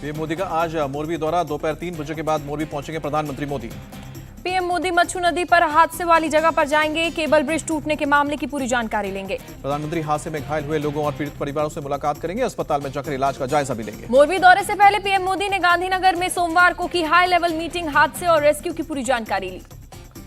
PM Modi का आज मोरबी दौरा। दोपहर 3 बजे के बाद मोरबी पहुंचेंगे प्रधानमंत्री मोदी। पीएम मोदी मच्छू नदी पर हादसे वाली जगह पर जाएंगे। केबल ब्रिज टूटने के मामले की पूरी जानकारी लेंगे। प्रधानमंत्री हादसे में घायल हुए लोगों और पीड़ित परिवारों से मुलाकात करेंगे। अस्पताल में जाकर इलाज का जायजा भी लेंगे। मोरबी दौरे से पहले पीएम मोदी ने गांधीनगर में सोमवार को की हाई लेवल मीटिंग। हादसे और रेस्क्यू की पूरी जानकारी ली।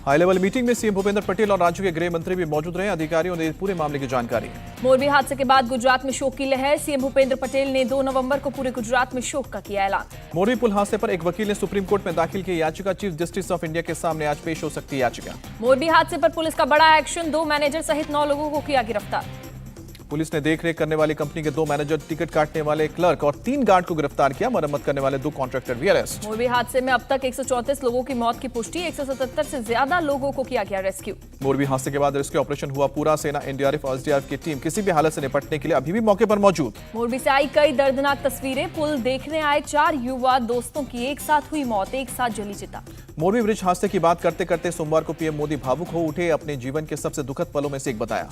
हाई लेवल मीटिंग में सीएम भूपेंद्र पटेल और राज्य के गृह मंत्री भी मौजूद रहे। अधिकारियों ने पूरे मामले की जानकारी। मोरबी हादसे के बाद गुजरात में शोक की लहर। सीएम भूपेंद्र पटेल ने 2 नवंबर को पूरे गुजरात में शोक का किया ऐलान। मोरबी पुल हादसे पर एक वकील ने सुप्रीम कोर्ट में दाखिल की याचिका। चीफ जस्टिस ऑफ इंडिया के सामने आज पेश हो सकती है याचिका। मोरबी हादसे पर पुलिस का बड़ा एक्शन। 2 मैनेजर सहित 9 लोगों को किया गिरफ्तार। पुलिस ने देखरेख करने वाली कंपनी के 2 मैनेजर, टिकट काटने वाले क्लर्क और 3 गार्ड को गिरफ्तार किया। मरम्मत करने वाले 2 कॉन्ट्रैक्टर भी अरेस्ट। मोरबी हादसे में अब तक 134 लोगों की मौत की पुष्टि। 177 से ज्यादा लोगों को किया गया रेस्क्यू। मोरबी हादसे के बाद रेस्क्यू ऑपरेशन हुआ पूरा। सेना, एनडीआरएफ और एसडीआरएफ की टीम किसी भी हालत से निपटने के लिए अभी भी मौके पर मौजूद। मोरबी से आई कई दर्दनाक तस्वीरें। पुल देखने आए 4 युवा दोस्तों की एक साथ हुई मौत, एक साथ जली चिता। मोरबी ब्रिज हादसे की बात करते करते सोमवार को पीएम मोदी भावुक हो उठे। अपने जीवन के सबसे दुखद पलों में से एक बताया।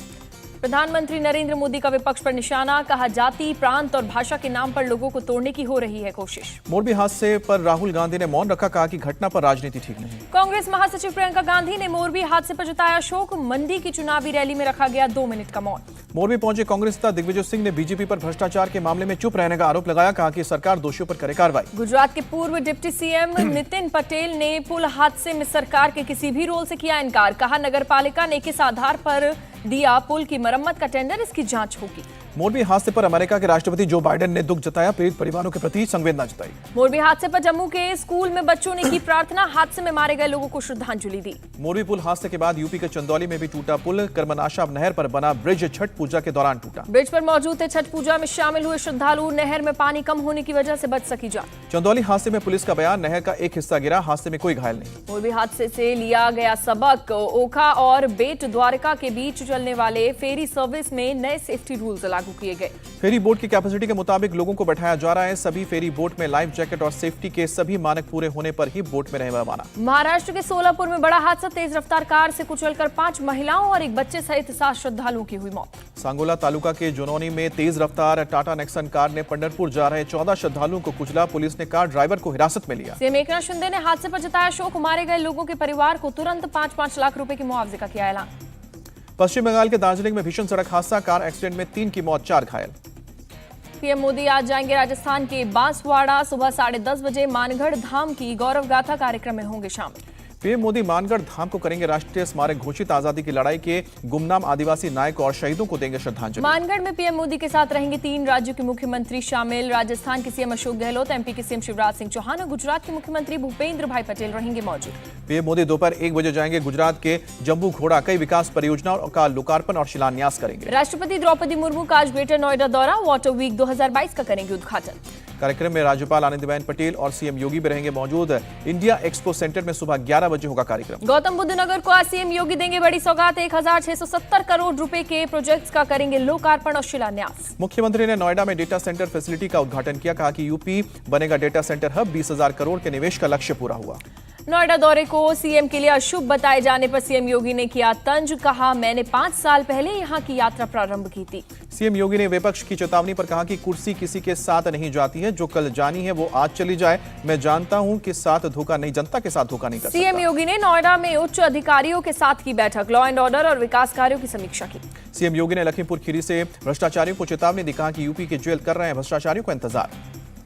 प्रधानमंत्री नरेंद्र मोदी का विपक्ष पर निशाना। कहा, जाति, प्रांत और भाषा के नाम पर लोगों को तोड़ने की हो रही है कोशिश। मोरबी हादसे पर राहुल गांधी ने मौन रखा। कहा कि घटना पर राजनीति ठीक नहीं। कांग्रेस महासचिव प्रियंका गांधी ने मोरबी हादसे पर जताया शोक। मंडी की चुनावी रैली में रखा गया 2 मिनट का मौन। मोरबी पहुंचे कांग्रेस नेता दिग्विजय सिंह ने बीजेपी पर भ्रष्टाचार के मामले में चुप रहने का आरोप लगाया। कहा कि सरकार दोषियों पर करे कार्रवाई। गुजरात के पूर्व डिप्टी सीएम नितिन पटेल ने पुल हादसे में सरकार के किसी भी रोल से किया इनकार। कहा, नगरपालिका ने किस आधार पर दिया पुल की मरम्मत का टेंडर, इसकी जांच होगी। मोरबी हादसे पर अमेरिका के राष्ट्रपति जो बाइडेन ने दुख जताया। पीड़ित परिवारों के प्रति संवेदना जताई। मोरबी हादसे पर जम्मू के स्कूल में बच्चों ने की प्रार्थना। हादसे में मारे गए लोगों को श्रद्धांजलि दी। मोरबी पुल हादसे के बाद यूपी के चंदौली में भी टूटा पुल। कर्मनाशा नहर पर बना ब्रिज छठ पूजा के दौरान टूटा। ब्रिज पर मौजूद थे छठ पूजा में शामिल हुए श्रद्धालु। नहर में पानी कम होने की वजह से बच सकी जान। चंदौली हादसे में पुलिस का बयान, नहर का एक हिस्सा गिरा। हादसे में कोई घायल नहीं। मोरबी हादसे से लिया गया सबक। ओखा और बेट द्वारका के बीच चलने वाले फेरी सर्विस में नए सेफ्टी रूल्स लागू किए गए। फेरी बोट की कैपेसिटी के मुताबिक लोगों को बैठाया जा रहा है। सभी फेरी बोट में लाइफ जैकेट और सेफ्टी के सभी मानक पूरे होने पर ही बोट में रहने वाला। महाराष्ट्र के सोलापुर में बड़ा हादसा। तेज रफ्तार कार से कुचलकर 5 महिलाओं और एक बच्चे सहित 7 श्रद्धालुओं की हुई मौत। सांगोला तालुका के जोनौनी में तेज रफ्तार टाटा नेक्सन कार ने पंढरपुर जा रहे 14 श्रद्धालुओं को कुचला। पुलिस ने कार ड्राइवर को हिरासत में लिया। सीएम एकनाथ शिंदे ने हादसे पर जताया शोक। मारे गए लोगों के परिवार को तुरंत 5-5 लाख रुपए के मुआवजे का किया ऐलान। पश्चिम बंगाल के दार्जिलिंग में भीषण सड़क हादसा। कार एक्सीडेंट में 3 की मौत, 4 घायल। पीएम मोदी आज जाएंगे राजस्थान के बांसवाड़ा। सुबह 10:30 बजे मानगढ़ धाम की गौरव गाथा कार्यक्रम में होंगे शामिल। पीएम मोदी मानगढ़ धाम को करेंगे राष्ट्रीय स्मारक घोषित। आजादी की लड़ाई के गुमनाम आदिवासी नायक और शहीदों को देंगे श्रद्धांजलि। मानगढ़ में पीएम मोदी के साथ रहेंगे 3 राज्यों के मुख्यमंत्री शामिल। राजस्थान के सीएम अशोक गहलोत, एमपी के सीएम शिवराज सिंह चौहान और गुजरात के मुख्यमंत्री भूपेंद्र भाई पटेल रहेंगे मौजूद। पीएम मोदी दोपहर 1 बजे जाएंगे गुजरात के जम्बू घोड़ा। कई विकास परियोजनाओं का लोकार्पण और शिलान्यास करेंगे। राष्ट्रपति द्रौपदी मुर्मू का आज ग्रेटर नोएडा दौरा। वाटर वीक 2022 का करेंगे उद्घाटन। कार्यक्रम में राज्यपाल आनंदीबेन पटेल और सीएम योगी भी रहेंगे मौजूद। इंडिया एक्सपो सेंटर में सुबह 11 बजे होगा कार्यक्रम। गौतम बुद्ध नगर को आज सीएम योगी देंगे बड़ी सौगात। 1670 करोड़ रुपए के प्रोजेक्ट्स का करेंगे लोकार्पण और शिलान्यास। मुख्यमंत्री ने नोएडा में डेटा सेंटर फैसिलिटी का उद्घाटन किया। कहा कि यूपी बनेगा डेटा सेंटर हब। 20,000 करोड़ के निवेश का लक्ष्य पूरा हुआ। नोएडा दौरे को सीएम के लिए अशुभ बताए जाने पर सीएम योगी ने किया तंज। कहा, मैंने 5 साल पहले यहां की यात्रा प्रारंभ की थी। सीएम योगी ने विपक्ष की चेतावनी पर कहा कि कुर्सी किसी के साथ नहीं जाती है। जो कल जानी है वो आज चली जाए। मैं जानता हूं कि साथ धोखा नहीं, जनता के साथ धोखा नहीं कर सकता। सीएम योगी ने नोएडा में उच्च अधिकारियों के साथ की बैठक। लॉ एंड ऑर्डर और विकास कार्यों की समीक्षा की। सीएम योगी ने लखीमपुर खीरी से भ्रष्टाचारियों को चेतावनी दी। कहा कि यूपी के जेल कर रहे हैं भ्रष्टाचारियों का इंतजार।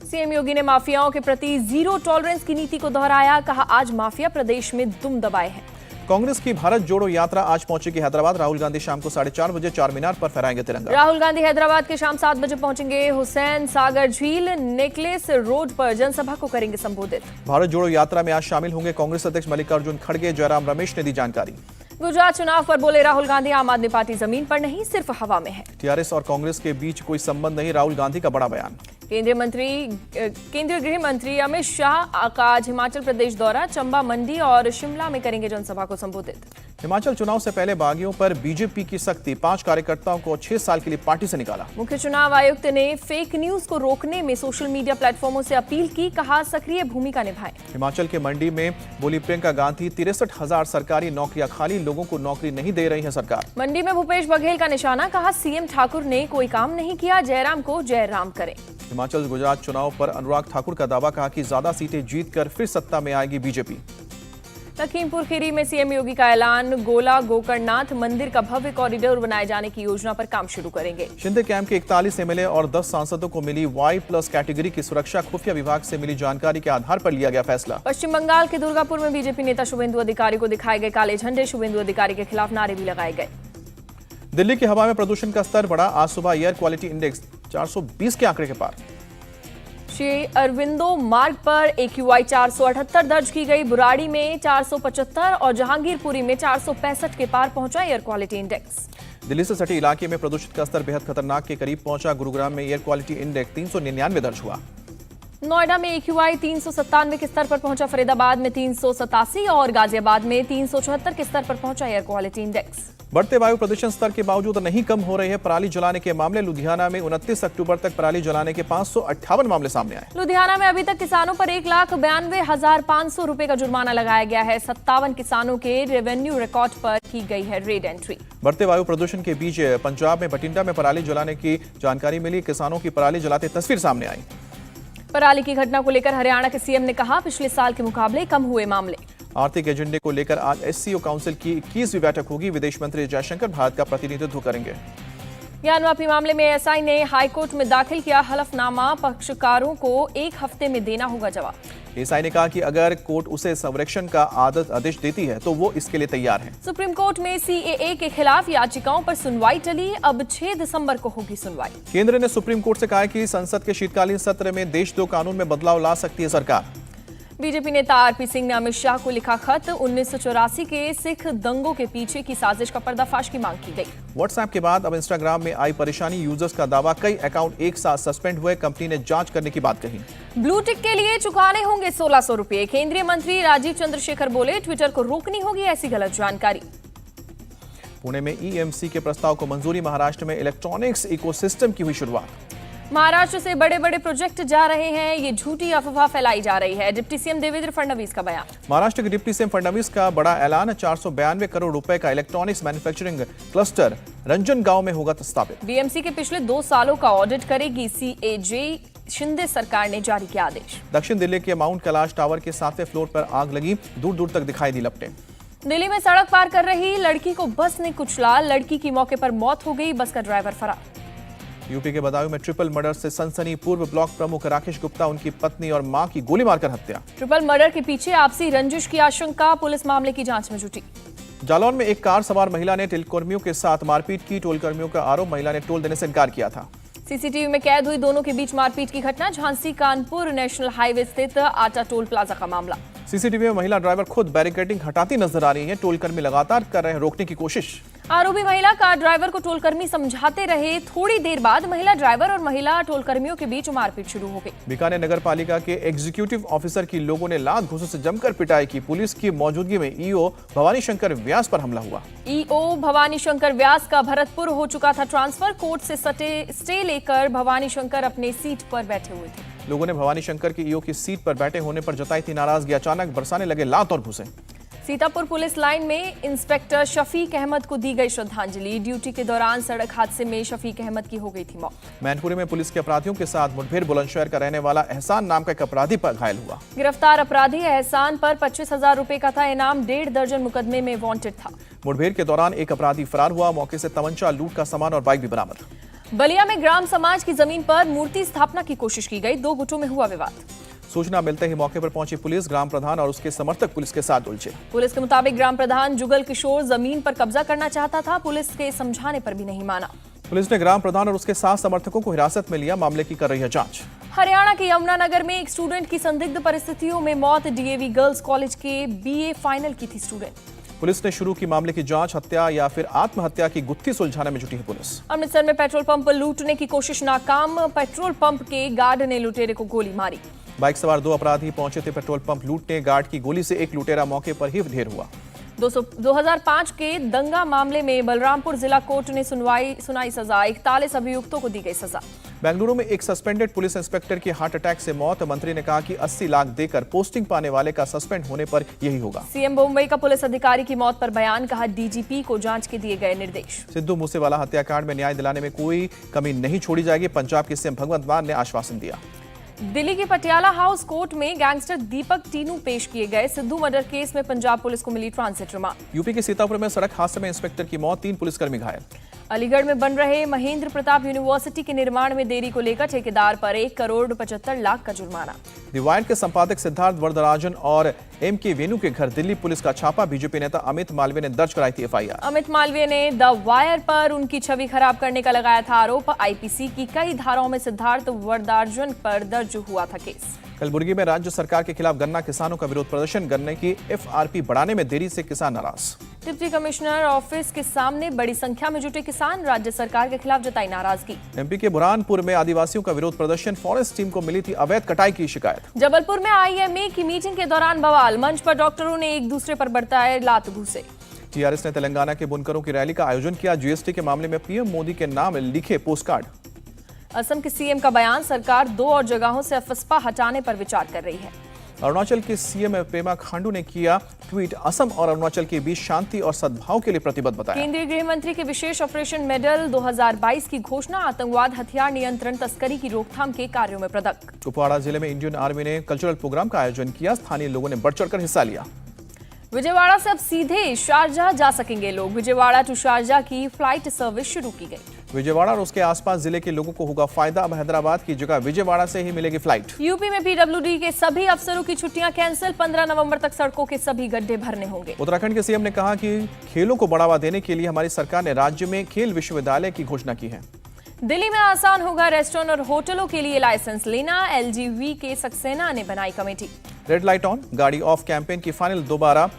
सीएम योगी ने माफियाओं के प्रति जीरो टॉलरेंस की नीति को दोहराया। कहा, आज माफिया प्रदेश में दुम दबाए हैं। कांग्रेस की भारत जोड़ो यात्रा आज पहुंचेगी हैदराबाद। राहुल गांधी शाम को 4:30 बजे चार मीनार पर फहराएंगे तिरंगा। राहुल गांधी हैदराबाद के शाम 7 बजे पहुंचेंगे हुसैन सागर झील नेकलेस रोड पर जनसभा को करेंगे संबोधित। भारत जोड़ो यात्रा में आज शामिल होंगे कांग्रेस अध्यक्ष मल्लिकार्जुन खड़गे। जयराम रमेश ने दी जानकारी। गुजरात चुनाव पर बोले राहुल गांधी, आम आदमी पार्टी जमीन पर नहीं सिर्फ हवा में है। टीआरएस और कांग्रेस के बीच कोई संबंध नहीं, राहुल गांधी का बड़ा बयान। केंद्रीय गृह मंत्री अमित शाह का आज हिमाचल प्रदेश दौरा। चंबा, मंडी और शिमला में करेंगे जनसभा को संबोधित। हिमाचल चुनाव से पहले बागियों पर बीजेपी की सख्ती, 5 कार्यकर्ताओं को 6 साल के लिए पार्टी से निकाला। मुख्य चुनाव आयुक्त ने फेक न्यूज को रोकने में सोशल मीडिया प्लेटफॉर्मों से अपील की, कहा सक्रिय भूमिका निभाएं। हिमाचल के मंडी में बोली प्रियंका गांधी, 63,000 सरकारी नौकरियां खाली, लोगों को नौकरी नहीं दे रही है सरकार। मंडी में भूपेश बघेल का निशाना, कहा सीएम ठाकुर ने कोई काम नहीं किया, जयराम को जयराम करें। हिमाचल गुजरात चुनाव पर अनुराग ठाकुर का दावा, कहा कि ज्यादा सीटें जीतकर फिर सत्ता में आएगी बीजेपी। लखीमपुर खीरी में सीएम योगी का ऐलान, गोला गोकर्णनाथ मंदिर का भव्य कॉरिडोर बनाए जाने की योजना पर काम शुरू करेंगे। शिंदे कैंप के 41 एमएलए और 10 सांसदों को मिली Y+ कैटेगरी की सुरक्षा, खुफिया विभाग से मिली जानकारी के आधार पर लिया गया फैसला। पश्चिम बंगाल के दुर्गापुर में बीजेपी नेता शुभेंदु अधिकारी को दिखाए गए काले झंडे, शुभेंदु अधिकारी के खिलाफ नारे भी लगाए गए। दिल्ली की हवा में प्रदूषण का स्तर बढ़ा, आज सुबह एयर क्वालिटी इंडेक्स 420 के आंकड़े के पार। श्री अरविंदो मार्ग पर AQI 478 दर्ज की गई, बुराड़ी में 475 और जहांगीरपुरी में 465 के पार पहुंचा एयर क्वालिटी इंडेक्स। दिल्ली से सटे इलाके में प्रदूषण का स्तर बेहद खतरनाक के करीब पहुंचा, गुरुग्राम में एयर क्वालिटी इंडेक्स 399 दर्ज हुआ। नोएडा में AQI 397 के स्तर पर पहुंचा, फरीदाबाद में 387 और गाजियाबाद में 374 के स्तर पर पहुंचा एयर क्वालिटी इंडेक्स। बढ़ते वायु प्रदूषण स्तर के बावजूद नहीं कम हो रहे हैं पराली जलाने के मामले, लुधियाना में 29 अक्टूबर तक पराली जलाने के 558 मामले सामने आए। लुधियाना में अभी तक किसानों पर 1,92,500 रुपए का जुर्माना लगाया गया है। 57 किसानों के रेवेन्यू रिकॉर्ड पर की गई है रेड एंट्री। बढ़ते वायु प्रदूषण के बीच पंजाब में बठिंडा में पराली जलाने की जानकारी मिली, किसानों की पराली जलाते तस्वीर सामने आई। पराली की घटना को लेकर हरियाणा के सीएम ने कहा, पिछले साल के मुकाबले कम हुए मामले। आर्थिक एजेंडे को लेकर आज SCO काउंसिल की 21वीं बैठक होगी, विदेश मंत्री जयशंकर भारत का प्रतिनिधित्व करेंगे। ज्ञान वापी मामले में एएसआई ने हाईकोर्ट में दाखिल किया हलफनामा, पक्षकारों को 1 हफ्ते में देना होगा जवाब। एएसआई ने कहा कि अगर कोर्ट उसे संरक्षण का आदेश देती है तो वो इसके लिए तैयार है। सुप्रीम कोर्ट में CAA के खिलाफ याचिकाओं पर सुनवाई टली, अब 6 दिसंबर को होगी सुनवाई। केंद्र ने सुप्रीम कोर्ट से कहा है कि संसद के शीतकालीन सत्र में देशद्रोह कानून में बदलाव ला सकती है सरकार। बीजेपी नेता RP सिंह ने अमित शाह को लिखा खत, 1984 के सिख दंगों के पीछे की साजिश का पर्दाफाश की मांग की गई। व्हाट्सएप के बाद अब इंस्टाग्राम में आई परेशानी, यूजर्स का दावा, कई अकाउंट एक साथ सस्पेंड हुए, कंपनी ने जांच करने की बात कही। ब्लू टिक के लिए चुकाने होंगे 1600 रुपए, केंद्रीय मंत्री राजीव चंद्रशेखर बोले, ट्विटर को रोकनी होगी ऐसी गलत जानकारी। पुणे में EMC के प्रस्ताव को मंजूरी, महाराष्ट्र में इलेक्ट्रॉनिक्स इकोसिस्टम की हुई शुरुआत। महाराष्ट्र से बड़े बड़े प्रोजेक्ट जा रहे हैं, ये झूठी अफवाह फैलाई जा रही है, डिप्टी सीएम देवेंद्र फडणवीस का बयान। महाराष्ट्र के डिप्टी सीएम फडणवीस का बड़ा ऐलान, 492 करोड़ रुपए का इलेक्ट्रॉनिक्स मैन्युफैक्चरिंग क्लस्टर रंजनगांव में होगा स्थापित। BMC के पिछले 2 सालों का ऑडिट करेगी CAG, शिंदे सरकार ने जारी किया आदेश। दक्षिण दिल्ली के माउंट कैलाश टावर के 7वें फ्लोर पर आग लगी, दूर दूर तक दिखाई दी लपटें। दिल्ली में सड़क पार कर रही लड़की को बस ने कुचला, लड़की की मौके पर मौत हो गई, बस का ड्राइवर फरार। यूपी के बदायूं में ट्रिपल मर्डर से सनसनी, पूर्व ब्लॉक प्रमुख राकेश गुप्ता, उनकी पत्नी और मां की गोली मारकर हत्या। ट्रिपल मर्डर के पीछे आपसी रंजिश की आशंका, पुलिस मामले की जांच में जुटी। जालौन में एक कार सवार महिला ने टोलकर्मियों के साथ मारपीट की, टोलकर्मियों का आरोप, महिला ने टोल देने से इनकार किया था। CCTV में कैद हुई दोनों के बीच मारपीट की घटना, झांसी कानपुर नेशनल हाईवे स्थित आटा टोल प्लाजा का मामला। CCTV में महिला ड्राइवर खुद बैरिकेडिंग हटाती नजर आ रही है, टोलकर्मी लगातार कर रहे हैं रोकने की कोशिश। आरोपी महिला कार ड्राइवर को टोलकर्मी समझाते रहे, थोड़ी देर बाद महिला ड्राइवर और महिला टोलकर्मियों के बीच मारपीट शुरू हो गई। बीकानेर नगर पालिका के एग्जीक्यूटिव ऑफिसर की लोगों ने लात घूंसों से जमकर पिटाई की, पुलिस की मौजूदगी में EO भवानी शंकर व्यास पर हमला हुआ। EO भवानी शंकर व्यास का भरतपुर हो चुका था ट्रांसफर, कोर्ट से स्टे लेकर भवानी शंकर अपने सीट पर बैठे हुए थे। लोगों ने भवानी शंकर की EO की सीट पर बैठे होने पर जताई थी नाराजगी, अचानक बरसाने लगे लात और घूंसे। सीतापुर पुलिस लाइन में इंस्पेक्टर शफीक अहमद को दी गई श्रद्धांजलि, ड्यूटी के दौरान सड़क हादसे में शफीक अहमद की हो गई थी मौत। मैनपुरी में पुलिस के अपराधियों के साथ मुठभेड़, बुलंदशहर का रहने वाला एहसान नाम का एक अपराधी पर घायल हुआ। गिरफ्तार अपराधी एहसान पर 25,000 रुपए का था इनाम, 1.5 दर्जन मुकदमे में वांटेड था। मुठभेड़ के दौरान एक अपराधी फरार हुआ, मौके से तमंचा, लूट का सामान और बाइक भी बरामद। बलिया में ग्राम समाज की जमीन पर मूर्ति स्थापना की कोशिश की गई, 2 गुटों में हुआ विवाद। सूचना मिलते ही मौके पर पहुंची पुलिस, ग्राम प्रधान और उसके समर्थक पुलिस के साथ उलझे। पुलिस के मुताबिक ग्राम प्रधान जुगल किशोर जमीन पर कब्जा करना चाहता था, पुलिस के समझाने पर भी नहीं माना। पुलिस ने ग्राम प्रधान और उसके 7 समर्थकों को हिरासत में लिया, मामले की कर रही है जांच। हरियाणा के यमुनानगर में एक स्टूडेंट की संदिग्ध परिस्थितियों में मौत, DAV गर्ल्स कॉलेज के BA फाइनल की थी स्टूडेंट। पुलिस ने शुरू की मामले की जांच, हत्या या फिर आत्महत्या की गुत्थी सुलझाने में जुटी है पुलिस। अमृतसर में पेट्रोल पंप पर लूटने की कोशिश नाकाम, पेट्रोल पंप के गार्ड ने लुटेरे को गोली मारी। बाइक सवार 2 अपराधी पहुंचे थे पेट्रोल पंप लूटने, गार्ड की गोली से एक लुटेरा मौके पर ही ढेर हुआ। 2005 के दंगा मामले में बलरामपुर जिला कोर्ट ने सुनाई सजा। 41 अभियुक्तों को दी गई सजा। बेंगलुरु में एक सस्पेंडेड पुलिस इंस्पेक्टर की हार्ट अटैक से मौत। मंत्री ने कहा कि 80 लाख देकर पोस्टिंग पाने वाले का सस्पेंड होने पर यही होगा। सीएम मुंबई का पुलिस अधिकारी की मौत पर बयान। कहा डीजीपी को जांच के दिए गए निर्देश। सिद्धू मूसेवाला हत्याकांड में न्याय दिलाने में कोई कमी नहीं छोड़ी जाएगी। पंजाब के सीएम भगवंत मान ने आश्वासन दिया। दिल्ली के पटियाला हाउस कोर्ट में गैंगस्टर दीपक टीनू पेश किए गए। सिद्धू मर्डर केस में पंजाब पुलिस को मिली ट्रांजिट रिमांड। यूपी के सीतापुर में सड़क हादसे में इंस्पेक्टर की मौत, 3 पुलिसकर्मी घायल। अलीगढ़ में बन रहे महेंद्र प्रताप यूनिवर्सिटी के निर्माण में देरी को लेकर ठेकेदार पर 1 करोड़ 75 लाख का जुर्माना। द वायर के संपादक सिद्धार्थ वरदराजन और एम.के. वेणु के घर दिल्ली पुलिस का छापा। बीजेपी नेता अमित मालवीय ने दर्ज कराई थी एफआईआर। अमित मालवीय ने द वायर पर उनकी छवि खराब करने का लगाया था आरोप। आईपीसी की कई धाराओं में सिद्धार्थ वरदराजन पर दर्ज हुआ था केस। कलबुर्गी में राज्य सरकार के खिलाफ गन्ना किसानों का विरोध प्रदर्शन। गन्ने की एफआरपी बढ़ाने में देरी से किसान नाराज। डिप्टी कमिश्नर ऑफिस के सामने बड़ी संख्या में जुटे किसान। राज्य सरकार के खिलाफ जताई नाराजगी। एमपी के बुरहानपुर में आदिवासियों का विरोध प्रदर्शन। फॉरेस्ट टीम को मिली थी अवैध कटाई की शिकायत। जबलपुर में आईएमए की मीटिंग के दौरान बवाल। मंच पर डॉक्टरों ने एक दूसरे पर बरताए लात घूंसे। टीआरएस ने तेलंगाना के बुनकरों की रैली का आयोजन किया। जीएसटी के मामले में पीएम मोदी के नाम लिखे पोस्टकार्ड। असम के सीएम का बयान। सरकार 2 और जगहों से अफस्पा हटाने पर विचार कर रही है। अरुणाचल के सीएम पेमा खांडू ने किया ट्वीट। असम और अरुणाचल के बीच शांति और सद्भाव के लिए प्रतिबद्ध बताया। केंद्रीय गृह मंत्री के विशेष ऑपरेशन मेडल 2022 की घोषणा। आतंकवाद, हथियार नियंत्रण, तस्करी की रोकथाम के कार्यों में पदक। कुपवाड़ा जिले में इंडियन आर्मी ने कल्चरल प्रोग्राम का आयोजन किया। स्थानीय लोगों ने बढ़ चढ़कर हिस्सा लिया। विजयवाड़ा से अब सीधे शारजाह जा सकेंगे लोग। विजयवाड़ा टू शारजाह की फ्लाइट सर्विस शुरू की गई। विजयवाड़ा और उसके आसपास जिले के लोगों को होगा फायदा। अब हैदराबाद की जगह विजयवाड़ा से ही मिलेगी फ्लाइट। यूपी में पीडब्ल्यूडी के सभी अफसरों की छुट्टियां कैंसिल। 15 नवंबर तक सड़कों के सभी गड्ढे भरने होंगे। उत्तराखंड के सीएम ने कहा कि खेलों को बढ़ावा देने के लिए हमारी सरकार ने राज्य में खेल विश्वविद्यालय की घोषणा की है। दिल्ली में आसान होगा रेस्टोरेंट और होटलों के लिए लाइसेंस लेना। एलजीवी के सक्सेना ने बनाई कमेटी। रेड लाइट ऑन, गाड़ी ऑफ कैंपेन की फाइनल दोबारा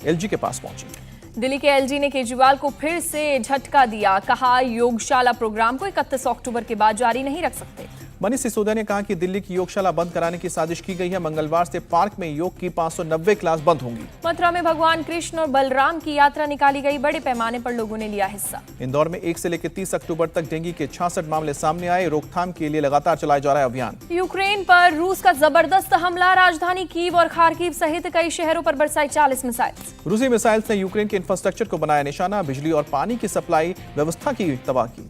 एलजी के पास पहुंची। दिल्ली के एलजी ने केजरीवाल को फिर से झटका दिया। कहा योगशाला प्रोग्राम को 31 अक्टूबर के बाद जारी नहीं रख सकते। मनीष सिसोदिया ने कहा कि दिल्ली की योगशाला बंद कराने की साजिश की गई है। मंगलवार से पार्क में योग की 590 क्लास बंद होंगी। मथुरा में भगवान कृष्ण और बलराम की यात्रा निकाली गई। बड़े पैमाने पर लोगों ने लिया हिस्सा। इंदौर में 1 से लेकर 30 अक्टूबर तक डेंगू के 66 मामले सामने आए। रोकथाम के लिए लगातार चलाया जा रहा है अभियान। यूक्रेन पर रूस का जबरदस्त हमला। राजधानी कीव और खार्किव सहित कई शहरों पर बरसाई 40 मिसाइल। रूसी मिसाइल्स ने यूक्रेन के इंफ्रास्ट्रक्चर को बनाया निशाना। बिजली और पानी की सप्लाई व्यवस्था की तबाह की।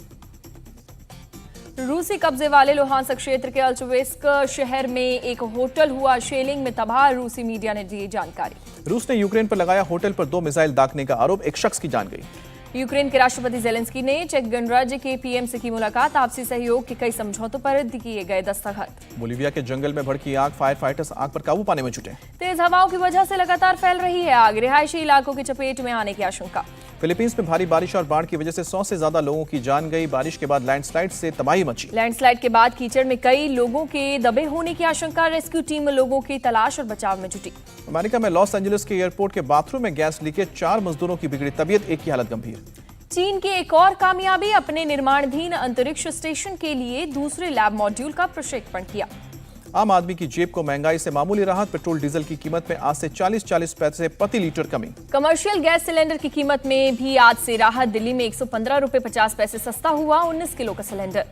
रूसी कब्जे वाले लुहांस्क क्षेत्र के अल्चवेस्क शहर में एक होटल हुआ शेलिंग में तबाह। रूसी मीडिया ने दी जानकारी। रूस ने यूक्रेन पर लगाया होटल पर 2 मिसाइल दागने का आरोप। एक शख्स की जान गई। यूक्रेन के राष्ट्रपति जेलेंस्की ने चेक गणराज्य के पीएम से की मुलाकात। आपसी सहयोग के कई समझौतों पर किए गए दस्तखत। बोलीविया के जंगल में भड़की आग। फायर फाइटर्स आग पर काबू पाने में जुटे। तेज हवाओं की वजह से लगातार फैल रही है आग। रिहायशी इलाकों की चपेट में आने की आशंका। फिलीपींस में भारी बारिश और बाढ़ की वजह से 100 से ज्यादा लोगों की जान गई। बारिश के बाद लैंडस्लाइड से तबाही मची। लैंडस्लाइड के बाद कीचड़ में कई लोगों के दबे होने की आशंका। रेस्क्यू टीम लोगों की तलाश और बचाव में जुटी। अमेरिका में लॉस एंजलिस के एयरपोर्ट के बाथरूम में गैस लीकेज। 4 मजदूरों की बिगड़ी तबीयत, एक की हालत गंभीर। चीन की एक और कामयाबी। अपने निर्माणाधीन अंतरिक्ष स्टेशन के लिए दूसरे लैब मॉड्यूल का प्रक्षेपण किया। आम आदमी की जेब को महंगाई से मामूली राहत। पेट्रोल डीजल की कीमत में आज से 40 पैसे प्रति लीटर कमी। कमर्शियल गैस सिलेंडर की कीमत में भी आज से राहत। दिल्ली में 115 रुपए 50 पैसे सस्ता हुआ 19 किलो का सिलेंडर।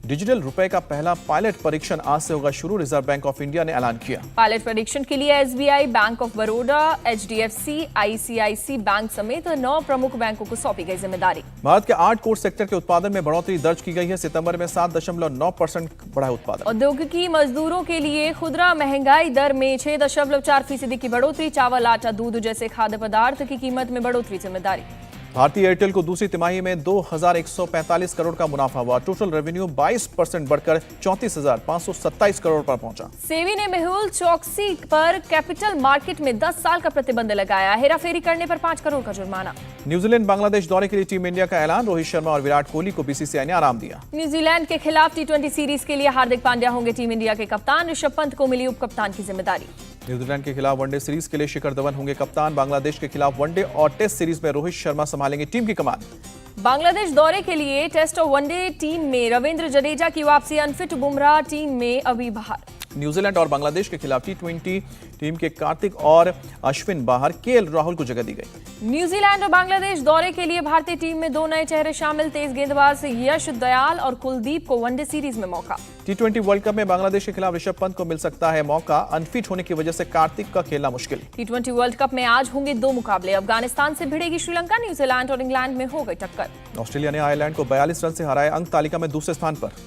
डिजिटल रुपए का पहला पायलट परीक्षण आज से होगा शुरू। रिजर्व बैंक ऑफ इंडिया ने ऐलान किया। पायलट परीक्षण के लिए SBI, bank of Baroda, HDFC, ICICI bank समेत 9 प्रमुख बैंकों को सौंपी गई जिम्मेदारी। भारत के 8 कोर सेक्टर के उत्पादन में बढ़ोतरी दर्ज की गई है। सितंबर में 7.9% बढ़ा उत्पादन। औद्योगिकी मजदूरों के लिए खुदरा महंगाई दर में 6.4% की बढ़ोतरी। चावल, आटा, दूध जैसे खाद्य पदार्थ की कीमत में बढ़ोतरी जिम्मेदारी। भारतीय एयरटेल को दूसरी तिमाही में 2145 करोड़ का मुनाफा हुआ। टोटल रेवेन्यू 22% बढ़कर 34,527 करोड़ पर पहुंचा। सेबी ने मेहुल चौकसी पर कैपिटल मार्केट में 10 साल का प्रतिबंध लगाया। हेराफेरी करने पर 5 करोड़ का जुर्माना। न्यूजीलैंड बांग्लादेश दौरे के लिए टीम इंडिया का ऐलान। रोहित शर्मा और विराट कोहली को बीसीसीआई ने आराम दिया। न्यूजीलैंड के खिलाफ टी20 सीरीज के लिए हार्दिक पांड्या होंगे टीम इंडिया के कप्तान। ऋषभ पंत को मिली उप कप्तान की जिम्मेदारी। न्यूजीलैंड के खिलाफ वनडे सीरीज के लिए शिखर धवन होंगे कप्तान। बांग्लादेश के खिलाफ वनडे और टेस्ट सीरीज में रोहित शर्मा संभालेंगे टीम की कमान। बांग्लादेश दौरे के लिए टेस्ट और वनडे टीम में रविंद्र जडेजा की वापसी। अनफिट बुमराह टीम में अभी बाहर। न्यूजीलैंड और बांग्लादेश के खिलाफ टी20 टीम के कार्तिक और अश्विन बाहर, केएल राहुल को जगह दी गई। न्यूजीलैंड और बांग्लादेश दौरे के लिए भारतीय टीम में 2 नए चेहरे शामिल। तेज गेंदबाज यश दयाल और कुलदीप को वनडे सीरीज में मौका। टी20 वर्ल्ड कप में बांग्लादेश के खिलाफ ऋषभ पंत को मिल सकता है मौका। अनफिट होने की वजह से कार्तिक का खेलना मुश्किल। टी20 वर्ल्ड कप में आज होंगे 2 मुकाबले। अफगानिस्तान से भिड़ेगी श्रीलंका, न्यूजीलैंड और इंग्लैंड में हो गई टक्कर। ऑस्ट्रेलिया ने आयरलैंड को 42 रन से हराया, अंक तालिका में दूसरे स्थान पर।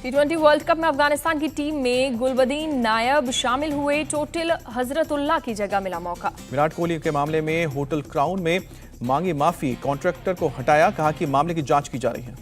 टी20 वर्ल्ड कप में अफगानिस्तान की टीम में गुलबदीन नायब शामिल हुए। टोटल हजरतुल्लाह की जगह मिला मौका। विराट कोहली के मामले में होटल क्राउन में मांगी माफी, कॉन्ट्रैक्टर को हटाया, कहा कि मामले की जांच की जा रही है।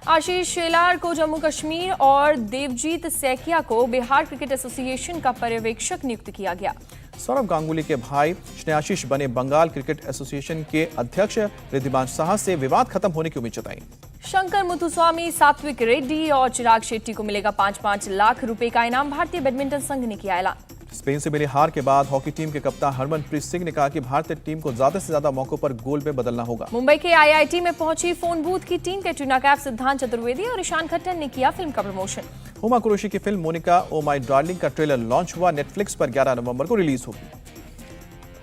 आशीष शेलार को जम्मू कश्मीर और देवजीत सैकिया को बिहार क्रिकेट एसोसिएशन का पर्यवेक्षक नियुक्त किया गया। सौरव गांगुली के भाई स्नेहाशीष बने बंगाल क्रिकेट एसोसिएशन के अध्यक्ष। रिद्धिमान साहा से विवाद खत्म होने की उम्मीद जताई। शंकर मुथुस्वामी, सात्विक रेड्डी और चिराग शेट्टी को मिलेगा 5-5 लाख रुपए का इनाम। भारतीय बैडमिंटन संघ ने किया ऐलान। स्पेन से मिली हार के बाद हॉकी टीम के कप्तान हरमनप्रीत सिंह ने कहा कि भारतीय टीम को ज्यादा से ज्यादा मौकों पर गोल में बदलना होगा। मुंबई के आईआईटी में पहुंची फोन बूथ की टीम। कैटरीना कैफ, सिद्धांत चतुर्वेदी और ईशान खट्टर ने किया फिल्म का प्रमोशन। हुमा कुरैशी की फिल्म मोनिका ओ माय डार्लिंग का ट्रेलर लॉन्च हुआ। नेटफ्लिक्स पर 11 नवंबर को रिलीज होगी।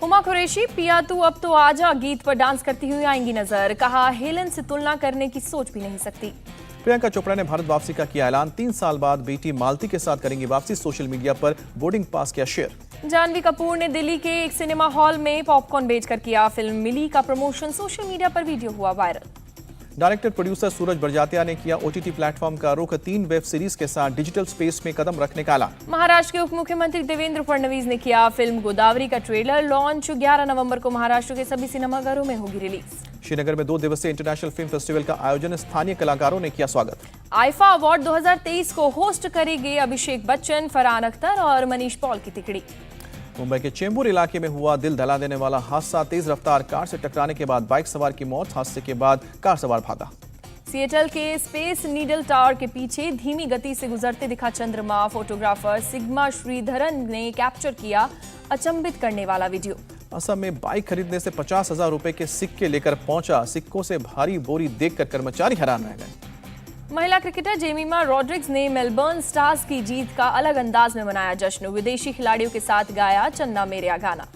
हुमा कुरैशी पिया तू अब तो आजा गीत पर डांस करती हुई आएंगी नजर। कहा हेलन से तुलना करने की सोच भी नहीं सकती। प्रियंका चोपड़ा ने भारत वापसी का किया ऐलान। 3 साल बाद बेटी मालती के साथ करेंगी वापसी। सोशल मीडिया पर बोर्डिंग पास किया शेयर। जानवी कपूर ने दिल्ली के एक सिनेमा हॉल में पॉपकॉर्न बेचकर किया फिल्म मिली का प्रमोशन। सोशल मीडिया पर वीडियो हुआ वायरल। डायरेक्टर प्रोड्यूसर सूरज बड़जात्या ने किया ओटीटी प्लेटफॉर्म का रुख। 3 वेब सीरीज के साथ डिजिटल स्पेस में कदम रखने का ऐलान। महाराष्ट्र के उप मुख्यमंत्री देवेंद्र फडणवीस ने किया फिल्म गोदावरी का ट्रेलर लॉन्च। 11 नवंबर को महाराष्ट्र के सभी सिनेमाघरों में होगी रिलीज। श्रीनगर में 2 दिवसीय इंटरनेशनल फिल्म फेस्टिवल का आयोजन। स्थानीय कलाकारों ने किया स्वागत। आईफा अवार्ड 2023 को होस्ट करेंगे अभिषेक बच्चन, फरहान अख्तर और मनीष पॉल की तिकड़ी। मुंबई के चेंबूर इलाके में हुआ दिल दहला देने वाला हादसा। तेज रफ्तार कार से टकराने के बाद बाइक सवार की मौत। हादसे के बाद कार सवार भागा। सिएटल के स्पेस नीडल टावर के पीछे धीमी गति से गुजरते दिखा चंद्रमा। फोटोग्राफर सिग्मा श्रीधरन ने कैप्चर किया अचंभित करने वाला वीडियो। असम में बाइक खरीदने से 50,000 रुपए के सिक्के लेकर पहुंचा। सिक्कों से भारी बोरी देखकर कर्मचारी हैरान रह गए। महिला क्रिकेटर जेमिमा रॉड्रिग्स ने मेलबर्न स्टार्स की जीत का अलग अंदाज में मनाया जश्न। विदेशी खिलाड़ियों के साथ गाया चन्ना मेरेया गाना।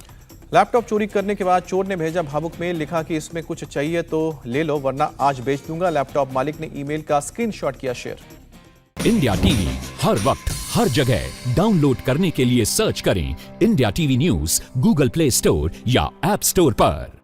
लैपटॉप चोरी करने के बाद चोर ने भेजा भावुक मेल। लिखा कि इसमें कुछ चाहिए तो ले लो वरना आज बेच दूंगा। लैपटॉप मालिक ने ईमेल का स्क्रीनशॉट किया शेयर। इंडिया टीवी हर वक्त हर जगह डाउनलोड करने के लिए सर्च करें India TV news Google play store या ऐप स्टोर पर।